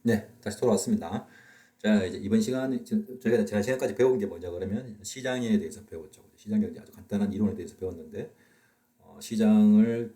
네, 다시 돌아왔습니다. 자, 이제 이번 시간 저희가 지난 시간까지 배운 게 뭐냐 그러면 시장에 대해서 배웠죠. 시장 경제 아주 간단한 이론에 대해서 배웠는데 시장을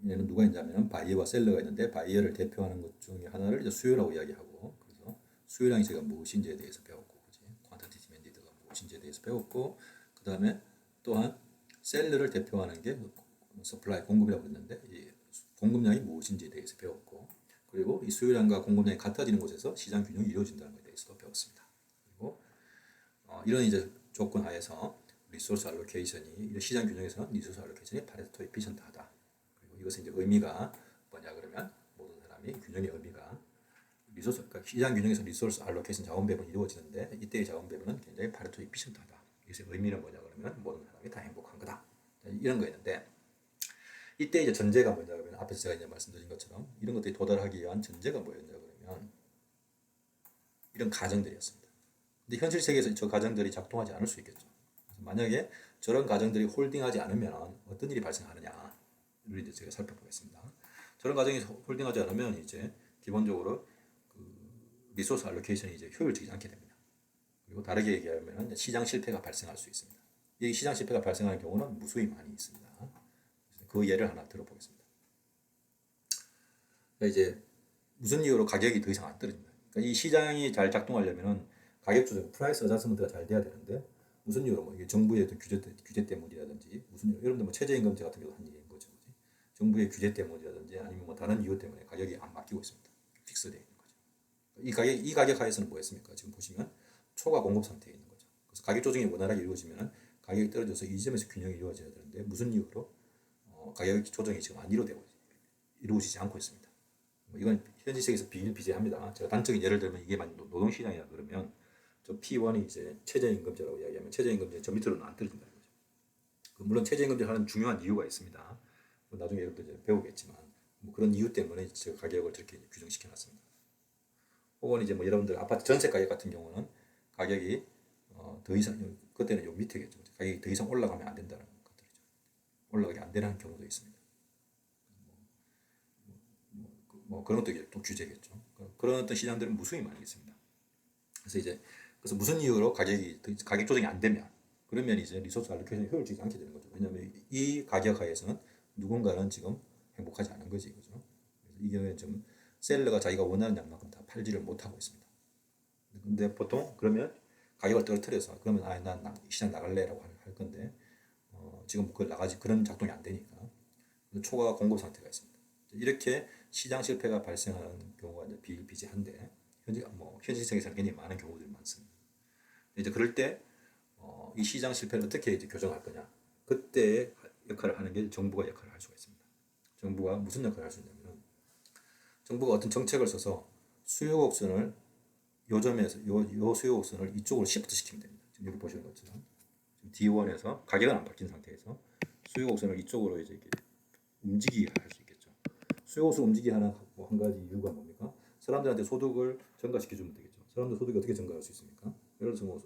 얘는 누가 있냐면 바이어와 셀러가 있는데 바이어를 대표하는 것 중에 하나를 이제 수요라고 이야기하고 그래서 수요량이 제가 무엇인지에 대해서 배웠고 그지? 퀀티티 디맨디드가 무엇인지에 대해서 배웠고 그 다음에 또한 셀러를 대표하는 게 서플라이 공급이라고 했는데 이 공급량이 무엇인지에 대해서 배웠고 그리고 이 수요량과 공급량이 같아지는 곳에서 시장 균형이 이루어진다는 것에 대해서도 배웠습니다. 그리고 이런 이제 조건 하에서 리소스 알로케이션이 시장 균형에서는 리소스 알로케이션이 파레토 에피션트하다. 그리고 이것은 이제 의미가 뭐냐 그러면 모든 사람이 균형의 의미가 리소스 그러니까 시장 균형에서 리소스 알로케이션 자원 배분이 이루어지는데 이때의 자원 배분은 굉장히 파레토 에피션트하다. 이것의 의미는 뭐냐 그러면 모든 사람이 다 행복한 거다. 이런 거였는데 이때 이제 전제가 뭐냐 그러면 앞에서 제가 이제 말씀드린 것처럼 이런 것들이 도달하기 위한 전제가 뭐였냐 그러면 이런 가정들이었습니다. 근데 현실 세계에서 저 가정들이 작동하지 않을 수 있겠죠. 만약에 저런 가정들이 홀딩하지 않으면 어떤 일이 발생하느냐를 이제 제가 살펴보겠습니다. 저런 가정이 홀딩하지 않으면 이제 기본적으로 리소스 알로케이션이 이제 효율적이지 않게 됩니다. 그리고 다르게 얘기하면 시장 실패가 발생할 수 있습니다. 이 시장 실패가 발생하는 경우는 무수히 많이 있습니다. 그 예를 하나 들어보겠습니다. 그러니까 이제 무슨 이유로 가격이 더 이상 안 떨어집니다. 그러니까 이 시장이 잘 작동하려면 가격 조정, 프라이스 어자스먼트가 잘 돼야 되는데 무슨 이유로 뭐 이게 정부의 어떤 규제 때문이라든지 무슨 이유, 여러분들 뭐 최저임금제 같은 경우도 한 얘기인 거죠. 그치? 정부의 규제 때문이라든지 아니면 뭐 다른 이유 때문에 가격이 안 바뀌고 있습니다. 픽스되어 있는 거죠. 이 가격 하에서는 뭐였습니까? 지금 보시면 초과 공급 상태에 있는 거죠. 그래서 가격 조정이 원활하게 이루어지면 가격이 떨어져서 이 점에서 균형이 이루어져야 되는데 무슨 이유로 가격 조정이 지금 안 이루어지지 않고 있습니다. 이건 현지 세계에서 비일비재합니다. 제가 단적인 예를 들면 이게 만약 노동시장이라 그러면 저 P1이 이제 최저임금제라고 이야기하면 최저임금제 저 밑으로는 안 떨어진다는 거죠. 물론 최저임금제 하는 중요한 이유가 있습니다. 나중에 여러분들 이제 배우겠지만 뭐 그런 이유 때문에 제가 가격을 저렇게 규정시켜 놨습니다. 혹은 이제 뭐 여러분들 아파트 전세 가격 같은 경우는 가격이 더 이상 그때는 요 밑에겠죠. 가격이 더 이상 올라가면 안 된다는 것들이죠. 올라가게 안 되는 경우도 있습니다. 뭐 그런 것도 또 규제겠죠. 그런 어떤 시장들은 무수히 많이 있습니다. 그래서 무슨 이유로 가격 조정이 안 되면 그러면 이제 리소스 알로케이션이 효율적이지 않게 되는 거죠. 왜냐하면 이 가격 하에서는 누군가는 지금 행복하지 않은 거지, 그죠? 이게 좀 셀러가 자기가 원하는 양만큼 다 팔지를 못하고 있습니다. 근데 보통 그러면 가격을 떨어뜨려서 그러면 난 시장 나갈래라고 할 건데 지금 그걸 나가지 그런 작동이 안 되니까 초과 공급 상태가 있습니다. 이렇게 시장 실패가 발생하는 경우가 이제 비일비재한데 현실성에서는 굉장히 많은 경우들이 많습니다. 이제 그럴 때 이 시장 실패를 어떻게 이제 교정할 거냐 그때 역할을 하는 게 정부가 역할을 할 수가 있습니다. 정부가 무슨 역할을 할 수 있냐면 정부가 어떤 정책을 써서 수요 곡선을 요점에서 요 수요 곡선을 이쪽으로 시프트 시키면 됩니다. 지금 여기 보시는 것처럼 D1에서 가격은 안 바뀐 상태에서 수요 곡선을 이쪽으로 이제 이렇게 움직이게 할 수 있겠죠. 수요 곡선을 움직이게 하는 한 가지 이유가 뭡니까? 사람들한테 소득을 증가시켜주면 되겠죠. 사람들 소득이 어떻게 증가할 수 있습니까? 예를 들어서 뭐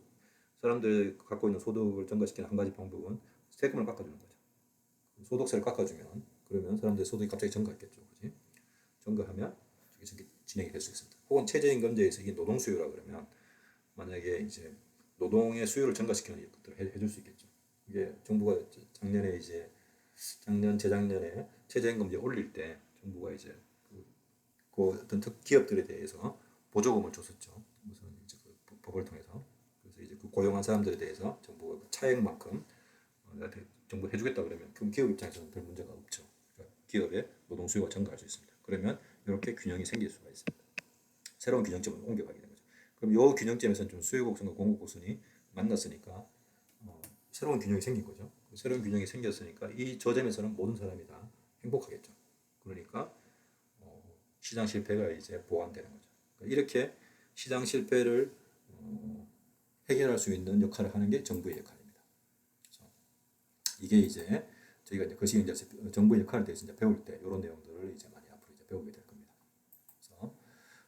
사람들 갖고 있는 소득을 증가시키는 한 가지 방법은 세금을 깎아주는 거죠. 소득세를 깎아주면 그러면 사람들의 소득이 갑자기 증가했겠죠. 그지? 증가하면 진행이 될 수 있습니다. 혹은 최저임금제에서 이게 노동 수요라 그러면 만약에 이제 노동의 수요를 증가시키는 것들을 해줄 수 있겠죠. 이게 정부가 작년에 이제 재작년에 최저임금제 올릴 때 정부가 이제 그 어떤 기업들에 대해서 보조금을 줬었죠. 무슨 이제 그 법을 통해서. 그래서 이제 그 고용한 사람들에 대해서 정부가 차액만큼 정부 해주겠다 그러면 그럼 기업 입장에서는 별 문제가 없죠. 그러니까 기업의 노동 수요가 증가할 수 있습니다. 그러면 이렇게 균형이 생길 수가 있습니다. 새로운 균형점으로 옮겨가게 되는 거죠. 그럼 이 균형점에서는 좀 수요 곡선과 공급 곡선이 만났으니까 새로운 균형이 생긴 거죠. 새로운 균형이 생겼으니까 이 저점에서는 모든 사람이 다 행복하겠죠. 그러니까 시장 실패가 이제 보완되는 거죠. 그러니까 이렇게 시장 실패를 해결할 수 있는 역할을 하는 게 정부의 역할입니다. 이게 이제 저희가 이제 거시기 이제 정부의 역할에 대해서 이제 배울 때 이런 내용들을 이제 많이 앞으로 이제 배우게 될 겁니다. 그래서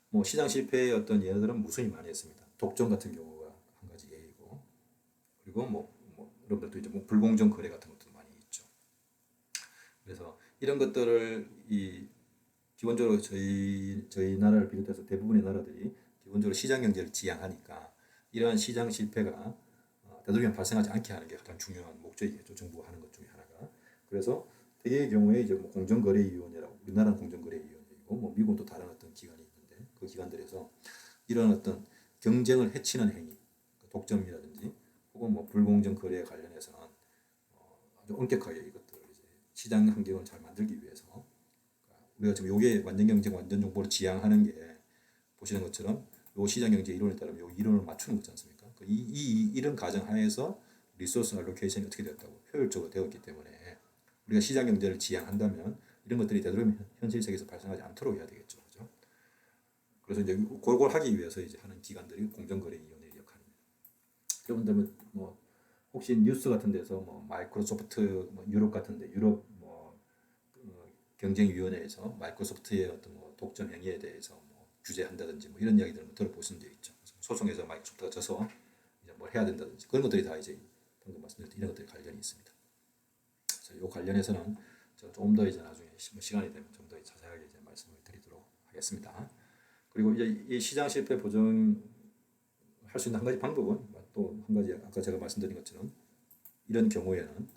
뭐 시장 실패의 어떤 예들은 무수히 많이 했습니다. 독점 같은 경우가 한 가지 예이고 그리고 여러분들도 이제 뭐 불공정 거래 같은 것도 많이 있죠. 그래서 이런 것들을 이 기본적으로 저희 나라를 비롯해서 대부분의 나라들이 기본적으로 시장 경제를 지향하니까 이러한 시장 실패가 되도록이면 발생하지 않게 하는 게 가장 중요한 목적이겠죠. 정부가 하는 것 중에 하나가. 그래서 대개의 경우에 이제 뭐 공정거래위원회라고, 우리나라는 공정거래위원회이고 뭐 미국은 또 다른 어떤 기관이 있는데 그 기관들에서 이런 어떤 경쟁을 해치는 행위, 독점이라든지 혹은 뭐 불공정 거래에 관련해서는 아주 엄격하게 이것들을 이제 시장 환경을 잘 만들기 위해서 우리가 지금 요게 완전 경쟁, 완전 정보를 지향하는 게 보시는 것처럼 요 시장 경제 이론에 따르면 요 이론을 맞추는 거지 않습니까? 이런 가정 하에서 리소스 알로케이션이 어떻게 되었다고 효율적으로 되었기 때문에 우리가 시장 경제를 지향한다면 이런 것들이 되도록이면 현실 세계에서 발생하지 않도록 해야 되겠죠, 그죠? 그래서 이제 그걸 하기 위해서 이제 하는 기관들이 공정거래위원회의 역할입니다. 여러분들 뭐 혹시 뉴스 같은 데서 뭐 마이크로소프트 뭐 유럽 같은데 유럽 뭐 경쟁위원회에서 마이크로소프트의 어떤 뭐 독점 행위에 대해서 뭐 규제한다든지 뭐 이런 이야기들을 뭐 들어보신 적 있죠. 소송에서 마이크로소프트가 져서 이제 뭘 해야 된다든지 그런 것들이 다 이제 방금 말씀드린 이런 것들이 관련이 있습니다. 그래서 이 관련해서는 제가 조금 더 이제 나중에 시간이 되면 좀 더 자세하게 이제 말씀을 드리도록 하겠습니다. 그리고 이제 이 시장 실패 보정할 수 있는 한 가지 방법은 또 한 가지 아까 제가 말씀드린 것처럼 이런 경우에는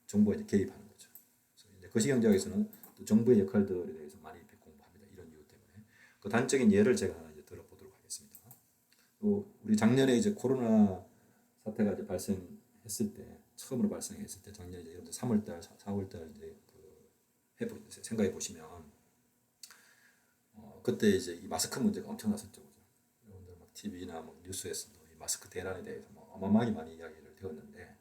정부가 이제 개입하는 거죠. 그래서 이제 거시경제학에서는 또 정부의 역할들에 대해서 많이 공부합니다. 이런 이유 때문에 그 단적인 예를 제가 하나 이제 들어보도록 하겠습니다. 또 우리 작년에 이제 코로나 사태가 이제 발생했을 때 처음으로 발생했을 때 작년 이제 여러분들 3월달, 4월달 이제 생각해 보시면 그때 이제 이 마스크 문제가 엄청났었죠, 그죠? 여러분들 막 TV나 뭐 뉴스에서도 이 마스크 대란에 대해서 뭐 어마어마하게 많이 이야기를 들었는데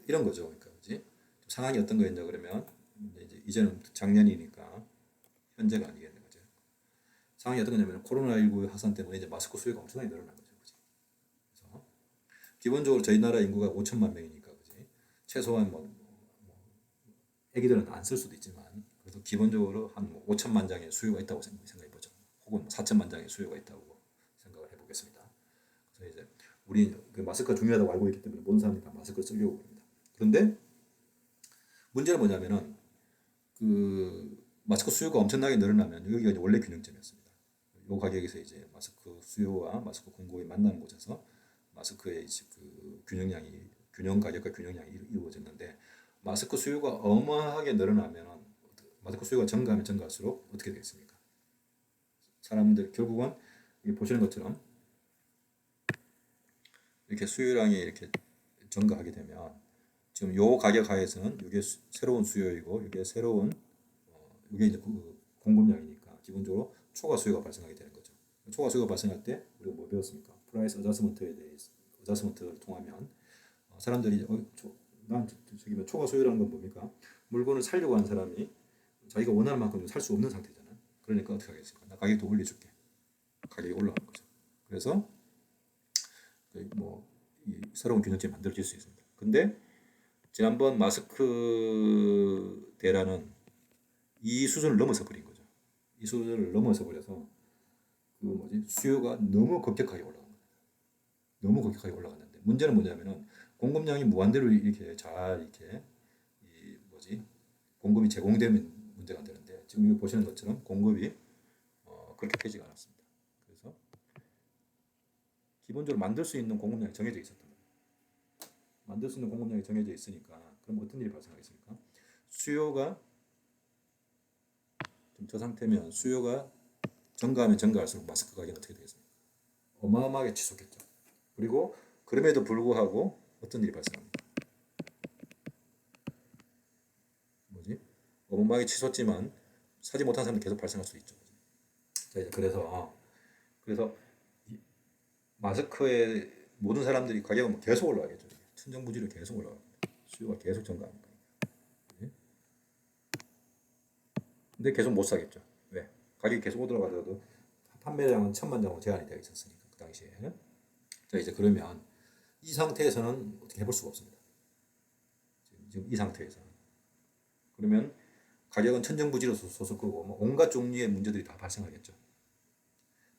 이런 거죠, 그러니까 그지? 상황이 어떤 거였냐 그러면 이제는 작년이니까 현재가 아니겠네, 그죠? 상황이 어떤 거냐면 코로나19 확산 때문에 이제 마스크 수요가 엄청나게 늘어난 거죠, 그지? 그래서 기본적으로 저희 나라 인구가 5천만 명이니까, 그지? 최소한 애기들은 안 쓸 수도 있지만 그래도 기본적으로 한 5천만 장의 수요가 있다고 생각해 보죠. 혹은 4천만 장의 수요가 있다고 생각을 해보겠습니다. 그래서 이제 우리 그 마스크가 중요하다고 알고 있기 때문에 모든 사람들이 다 마스크를 쓰려고 합니다. 그런데 문제는 뭐냐면은 그 마스크 수요가 엄청나게 늘어나면 여기가 이제 원래 균형점이었습니다. 요 가격에서 이제 마스크 수요와 마스크 공급이 만나는 곳에서 마스크의 그 균형 가격과 균형량이 이루어졌는데 마스크 수요가 어마어마하게 늘어나면 마스크 수요가 증가하면 증가할수록 어떻게 되겠습니까? 사람들 결국은 보시는 것처럼 이렇게 수요량이 이렇게 증가하게 되면 지금 요 가격 하에서는 이게 새로운 수요이고 이게 새로운 이게 이제 공급량이니까 기본적으로 초과 수요가 발생하게 되는 거죠. 초과 수요가 발생할 때 우리가 뭐 배웠습니까? 프라이스 어저스먼트에 대해서 어저스먼트를 통하면 사람들이 난 저기 뭐 초과 수요라는 건 뭡니까? 물건을 살려고 하는 사람이 자기가 원하는 만큼 살 수 없는 상태잖아. 그러니까 어떻게 하겠습니까? 나 가격도 올려줄게. 가격이 올라가는 거죠. 그래서 이 새로운 균형점이 만들어질 수 있습니다. 근데 지난번 마스크 대란은 이 수준을 넘어서 버린 거죠. 이 수준을 넘어서 버려서 수요가 너무 급격하게 올라간 거예요. 너무 급격하게 올라갔는데 문제는 뭐냐면은 공급량이 무한대로 이렇게 잘 이렇게 공급이 제공되면 문제가 안 되는데 지금 이거 보시는 것처럼 공급이 그렇게 되지가 않았습니다. 그래서 기본적으로 만들 수 있는 공급량이 정해져 있었던 거예요. 만들 수 있는 공급량이 정해져 있으니까 그럼 어떤 일이 발생하겠습니까? 수요가 좀 저 상태면 수요가 증가하면 증가할수록 마스크 가격은 어떻게 되겠습니까? 어마어마하게 치솟겠죠. 그리고 그럼에도 불구하고 어떤 일이 발생합니까? 어마어마하게 치솟지만 사지 못한 사람도 계속 발생할 수 있죠. 자, 이제 그래서 마스크의 모든 사람들이 가격은 계속 올라가겠죠. 천정부지로 계속 올라갑니다. 수요가 계속 증가합니다. 근데 계속 못 사겠죠. 왜? 가격이 계속 오더라도 판매량은 1,000만 장으로 제한이 되어 있었으니까 그 당시에. 자, 이제 그러면 이 상태에서는 어떻게 해볼 수가 없습니다. 지금 이 상태에서는. 그러면 가격은 천정부지로 솟을 거고 온갖 종류의 문제들이 다 발생하겠죠.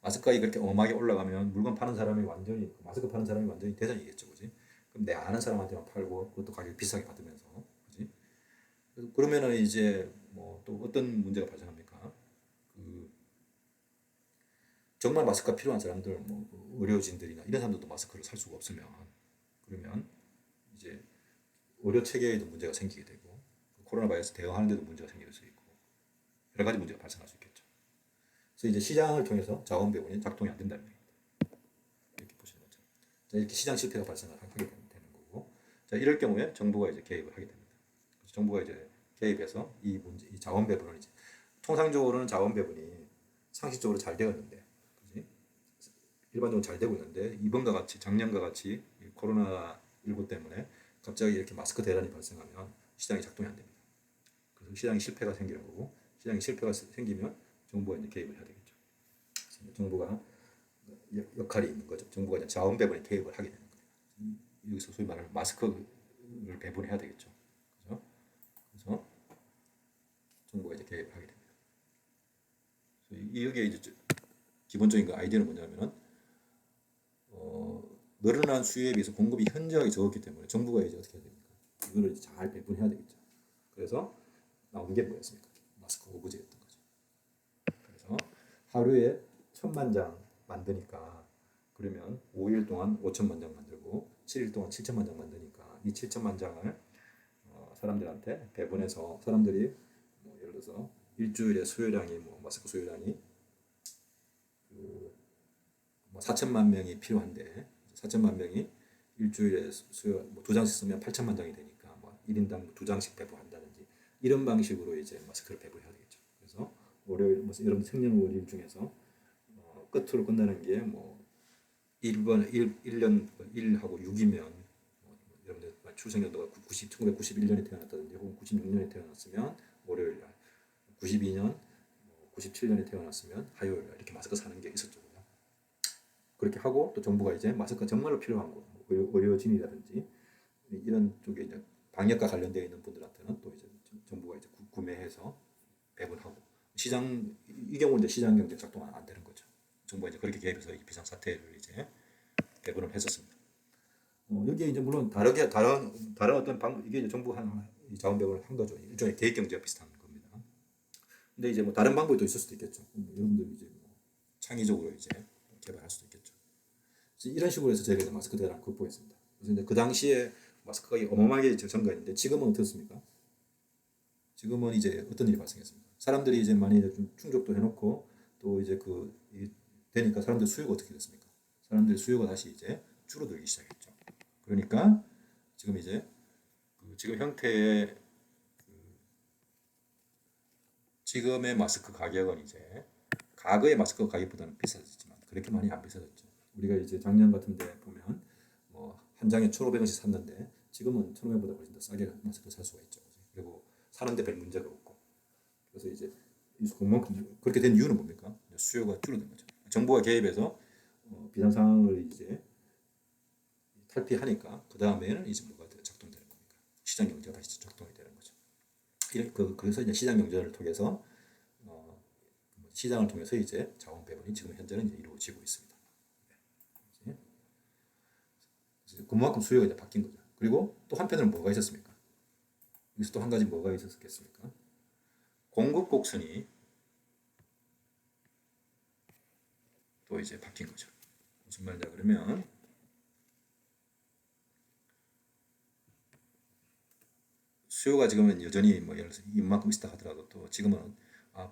마스크 가격이 그렇게 어마하게 올라가면 물건 파는 사람이 완전히 마스크 파는 사람이 완전히 대장이겠죠, 그지? 그럼 내 아는 사람한테만 팔고 그것도 가격 비싸게 받으면서, 그지? 그러면은 이제 또 어떤 문제가 발생합니까? 정말 마스크가 필요한 사람들, 뭐 의료진들이나 이런 사람들도 마스크를 살 수가 없으면 그러면 이제 의료 체계에도 문제가 생기게 되고 코로나 바이러스 대응하는 데도 문제가 생길 수 있고 여러 가지 문제가 발생할 수 있겠죠. 그래서 이제 시장을 통해서 자원 배분이 작동이 안 된다는 얘기입니다. 이렇게 보시는 거죠. 자, 이렇게 시장 실패가 발생을 하게 되는 거고, 자 이럴 경우에 정부가 이제 개입을 하게 됩니다. 그래서 정부가 이제 개입해서 이 문제, 이 자원 배분을 이제 통상적으로는 자원 배분이 상식적으로 잘 되었는데, 그지? 일반적으로 잘 되고 있는데 이번과 같이 작년과 같이 코로나 19 때문에 갑자기 이렇게 마스크 대란이 발생하면 시장이 작동이 안 됩니다. 그래서 시장이 실패가 생기는 거고, 시장이 실패가 생기면 정부가 이제 개입을 해야 되겠죠. 정부가 역할이 있는 거죠. 정부가 이제 자원 배분에 개입을 하게 되는 거예요. 여기서 소위 말하는 마스크를 배분해야 되겠죠. 그래서 정부가 이제 개입을 하게 됩니다. 여기에 이제 기본적인 그 아이디어는 뭐냐면은 늘어난 수요에 비해서 공급이 현저하게 적었기 때문에 정부가 이제 어떻게 해야 됩니까? 이거를 이제 잘 배분해야 되겠죠. 그래서 나온 게 뭐였습니까? 마스크 오브제였던 거죠. 그래서 하루에 1,000만 장 만드니까 그러면 5일 동안 5천만 장 만들고 7일 동안 7천만 장 만드니까 이 7천만 장을 사람들한테 배분해서 사람들이 뭐 예를 들어서 일주일에 수요량이 뭐 마스크 수요량이 뭐 4천만 명이 필요한데 4천만 명이 일주일에 수요 뭐2 장씩 쓰면 8천만 장이 되니까 뭐 1인당 2장씩 배부한다든지 이런 방식으로 이제 마스크를 배부해야 되겠죠. 그래서 월요일 뭐 여러분 생년월일 중에서 끝으로 끝나는 게 뭐 1번 1년 1하고 6이면 여러분들 출생연도가 1991년에 태어났다든지 혹은 96년에 태어났으면 월요일 날 92년 97년에 태어났으면 화요일 날 이렇게 마스크 사는 게 있었죠. 그렇게 하고 또 정부가 이제 마스크가 정말로 필요한 거 의료진이라든지 이런 쪽에 이제 방역과 관련되어 있는 분들한테는 또 이제 정부가 이제 구매해서 배분하고 시장 이 경우 이제 시장 경제 작동 안 되는 거죠. 정부가 이제 그렇게 개입해서 이 비상 사태를 이제 배분을 했었습니다. 여기에 이제 물론 다른 어떤 방법 이게 이제 정부 한 자원 배분을 한 거죠. 일종의 계획 경제와 비슷한 겁니다. 근데 이제 뭐 다른 방법이 또 있을 수도 있겠죠. 여러분들 이제 뭐 창의적으로 이제 개발할 수도 있겠죠. 이런 식으로 해서 저희가 마스크 대란을 극복했습니다. 그래서 이제 그 당시에 마스크가 어마어마하게 증가했는데 지금은 어떻습니까? 지금은 이제 어떤 일이 발생했습니까? 사람들이 이제 많이 좀 충족도 해놓고 또 이제 되니까 사람들 수요가 어떻게 됐습니까? 사람들 수요가 다시 이제 줄어들기 시작했죠. 그러니까 지금 이제 지금 형태의 지금의 마스크 가격은 이제 과거의 마스크 가격보다는 비싸졌지만 그렇게 많이 안 비싸졌죠. 우리가 이제 작년 같은데 보면 뭐 한 장에 1,500원씩 샀는데 지금은 1,500원보다 훨씬 더 싸게 마스크 살 수가 있죠. 그리고 사는데 별 문제가 없고. 그래서 이제 그만큼 그렇게 된 이유는 뭡니까? 수요가 줄어든 거죠. 정부가 개입해서 비상 상황을 이제 탈피하니까 그 다음에는 이제 뭐가 작동되는 겁니까? 시장 경제가 다시 작동이 되는 거죠. 그래서 이제 시장 경제를 통해서 시장을 통해서 이제 자원 배분이 지금 현재는 이제 이루어지고 있습니다. 그만큼 수요가 이제 바뀐 거죠. 그리고 또 한편으로는 뭐가 있었습니까? 여기서 또 한 가지 뭐가 있었겠습니까? 공급 곡선이 또 이제 바뀐 거죠. 무슨 말이냐 그러면 수요가 지금은 여전히 뭐 예를 들어서 이만큼 있다 하더라도 또 지금은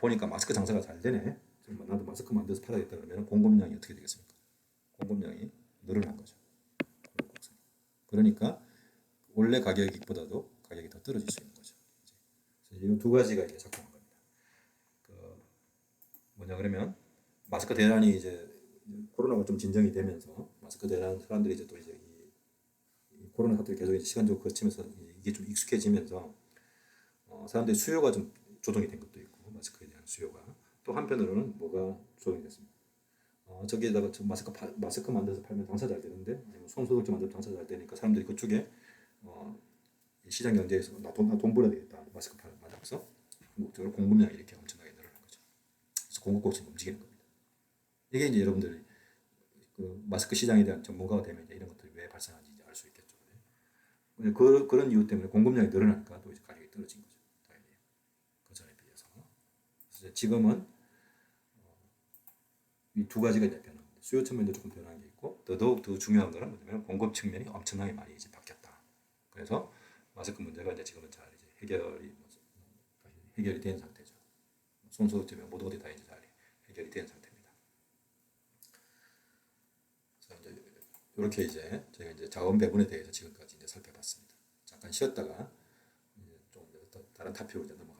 보니까 마스크 장사가 잘 되네. 나도 마스크 만들어서 팔아야겠다 그러면 공급량이 어떻게 되겠습니까? 공급량이 늘어난 거죠. 그러니까 원래 가격보다도 가격이 더 떨어질 수 있는 거죠. 이 두 가지가 이제 작동한 겁니다. 뭐냐 그러면 마스크 대란이 이제 코로나가 좀 진정이 되면서 마스크 대란 사람들이 이제 또 이제 이 코로나 사태를 계속 이제 시간적으로 거치면서 이게 좀 익숙해지면서 사람들이 수요가 좀 조정이 된 것도 있고 마스크에 대한 수요가 또 한편으로는 뭐가 조정이 됐습니다. 저기에다가 마스크 만들어서 팔면 장사 잘 되는데 손소독제 만들어서 장사 잘 되니까 사람들이 그쪽에 시장 경제에서 나 돈 벌어야 되겠다 마스크 만들어서 궁극적으로 공급량이 이렇게 엄청나게 늘어난 거죠. 그래서 공급고치 움직이는 겁니다. 이게 이제 여러분들이 마스크 시장에 대한 전문가가 되면 이제 이런 것들이 왜 발생하는지 이제 알 수 있겠죠. 그런 이유 때문에 공급량이 늘어나니까 또 이제 가격이 떨어진 거죠. 당연히 그 전에 비해서. 그래서 지금은 이 두 가지가 이제 변합니다. 수요 측면도 조금 변한 게 있고 더더욱 더 중요한 거는 뭐냐면 공급 측면이 엄청나게 많이 이제 바뀌었다. 그래서 마스크 문제가 이제 지금은 잘 이제 해결이 된 상태죠. 손소독 때문에 모든 것들이 다 이제 잘 해결이 된 상태입니다. 그래서 이제 이렇게 이제 저희가 이제 자원 배분에 대해서 지금까지 이제 살펴봤습니다. 잠깐 쉬었다가 이제 좀 다른 토픽으로 이제 넘어.